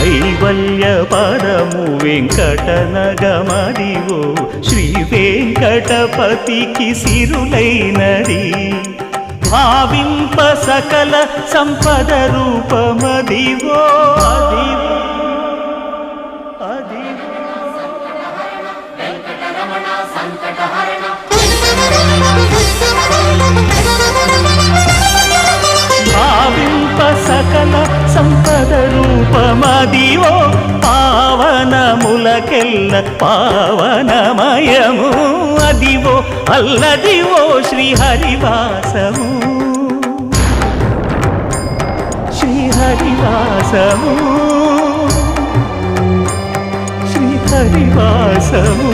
కైవల్య పదము వెంకటనగమదివో శ్రీ వెంకటపతికి సిరులైనది భావింప సకల సంపద రూపమదివో అదివో భావింప సకల సంపద రూపమదివో పావనములకెల్ల పావనమయము అదివో అల్లదివో శ్రీహరివాసము శ్రీహరివాసము శ్రీహరివాసము